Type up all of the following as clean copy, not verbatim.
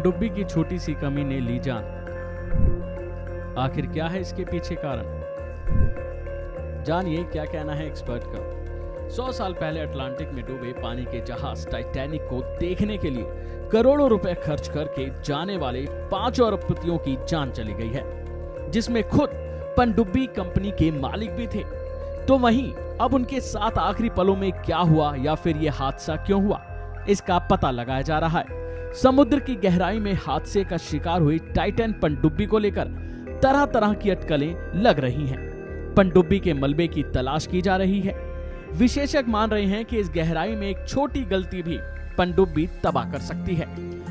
पनडुब्बी की छोटी सी कमी ने ली जान। आखिर क्या है इसके पीछे कारण? जानिए क्या कहना है एक्सपर्ट का। 100 साल पहले अटलांटिक में डूबे पानी के जहाज टाइटैनिक को देखने के लिए करोड़ों रुपए खर्च करके जाने वाले 5 अरबपतियों की जान चली गई है, जिसमें खुद पनडुब्बी कंपनी के मालिक भी थे। तो वहीं अब उनके साथ आखिरी पलों में क्या हुआ या फिर यह हादसा क्यों हुआ, इसका पता लगाया जा रहा है। समुद्र की गहराई में हादसे का शिकार हुई टाइटैन पनडुब्बी को लेकर तरह तरह की अटकलें लग रही हैं। पनडुब्बी के मलबे की तलाश की जा रही है। विशेषज्ञ मान रहे हैं कि इस गहराई में एक छोटी गलती भी पनडुब्बी तबाह कर सकती है।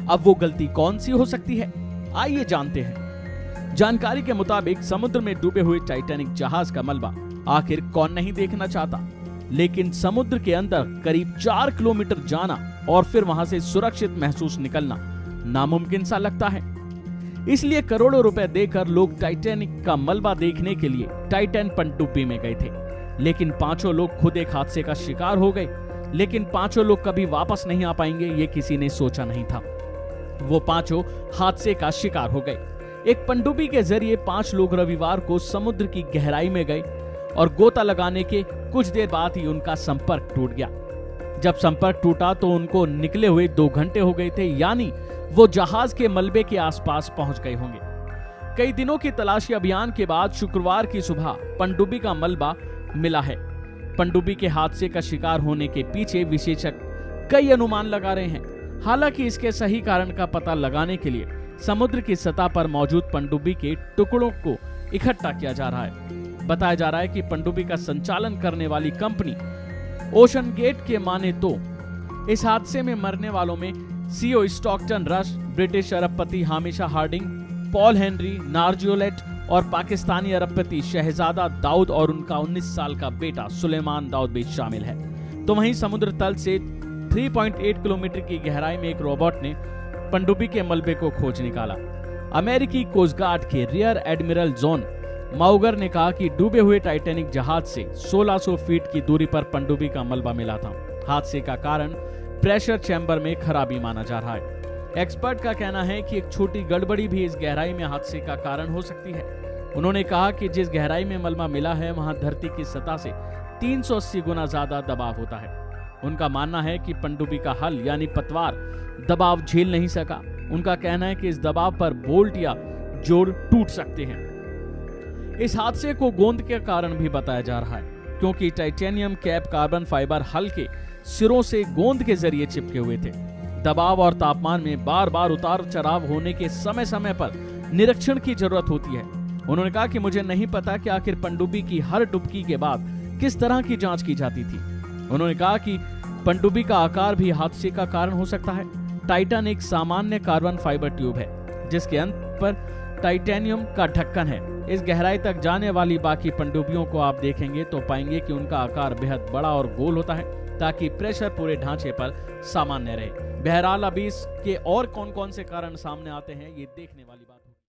अब वो गलती कौन सी हो सकती है, आइए जानते हैं। जानकारी के मुताबिक समुद्र में डूबे हुए टाइटैनिक जहाज का मलबा आखिर कौन नहीं देखना चाहता, लेकिन समुद्र के अंदर करीब 4 किलोमीटर जाना और फिर वहां से सुरक्षित महसूस निकलना नामुमकिन सा लगता है। इसलिए करोड़ों रुपए देकर लोग टाइटैनिक का मलबा देखने के लिए टाइटैन पनडुब्बी में गए थे। लेकिन 5 लोग खुद एक हादसे का शिकार हो गए। लेकिन 5 लोग कभी वापस नहीं आ पाएंगे, ये किसी ने सोचा नहीं था। वो 5 हादसे का शिकार हो गए। एक पनडुब्बी के जरिए 5 लोग रविवार को समुद्र की गहराई में गए और गोता लगाने के कुछ देर बाद ही उनका संपर्क टूट गया। जब संपर्क टूटा तो उनको निकले हुए 2 घंटे हो गए थे, यानी वो जहाज के मलबे के आसपास पहुंच गए होंगे। कई दिनों की तलाशी अभियान के बाद शुक्रवार की सुबह पनडुब्बी का मलबा मिला है। पनडुब्बी के हादसे का शिकार होने के पीछे विशेषज्ञ कई अनुमान लगा रहे हैं। हालांकि इसके सही कारण का पता लगाने के लिए समुद्र की सतह पर मौजूद पनडुब्बी के टुकड़ों को इकट्ठा किया जा रहा है। बताया जा रहा है कि पनडुब्बी का संचालन करने वाली कंपनी ओशन गेट के माने तो इस हादसे में मरने वालों में सीईओ स्टॉकटन रश, ब्रिटिश अरबपति हामिशा हार्डिंग, पॉल हेनरी नार्जियोलेट और पाकिस्तानी अरबपति शहजादा दाऊद और उनका 19 साल का बेटा सुलेमान दाऊद भी शामिल है। तो वहीं समुद्र तल से 3.8 किलोमीटर की गहराई में एक रोबोट ने पनडुब्बी के मलबे को खोज निकाला। अमेरिकी कोस्ट गार्ड के रियर एडमिरल जॉन माउगर ने कहा कि डूबे हुए टाइटैनिक जहाज से 1600 फीट की दूरी पर पनडुब्बी का मलबा मिला था। हादसे का कारण प्रेशर चैम्बर में खराबी माना जा रहा है। एक्सपर्ट का कहना है कि एक छोटी गड़बड़ी भी इस गहराई में हादसे का कारण हो सकती है। उन्होंने कहा कि जिस गहराई में मलबा मिला है वहां धरती की सतह से 380 गुना ज्यादा दबाव होता है। उनका मानना है कि पनडुब्बी का हल यानी पतवार दबाव झेल नहीं सका। उनका कहना है कि इस दबाव पर बोल्ट या जोड़ टूट सकते हैं। इस हादसे को गोंद के कारण भी बताया जा रहा है, क्योंकि टाइटेनियम कैप कार्बन फाइबर हल के सिरों से गोंद के जरिए चिपके हुए थे। दबाव और तापमान में बार बार उतार चढ़ाव होने के समय समय पर निरीक्षण की जरूरत होती है। उन्होंने कहा कि मुझे नहीं पता कि आखिर पनडुब्बी की हर डुबकी के बाद किस तरह की जांच की जाती थी। उन्होंने कहा कि पनडुब्बी का आकार भी हादसे का कारण हो सकता है। टाइटन एक सामान्य कार्बन फाइबर ट्यूब है जिसके अंत पर टाइटेनियम का ढक्कन है। इस गहराई तक जाने वाली बाकी पनडुब्बियों को आप देखेंगे तो पाएंगे कि उनका आकार बेहद बड़ा और गोल होता है, ताकि प्रेशर पूरे ढांचे पर सामान्य रहे। बहरहाल अभी इसके और कौन कौन से कारण सामने आते हैं, ये देखने वाली बात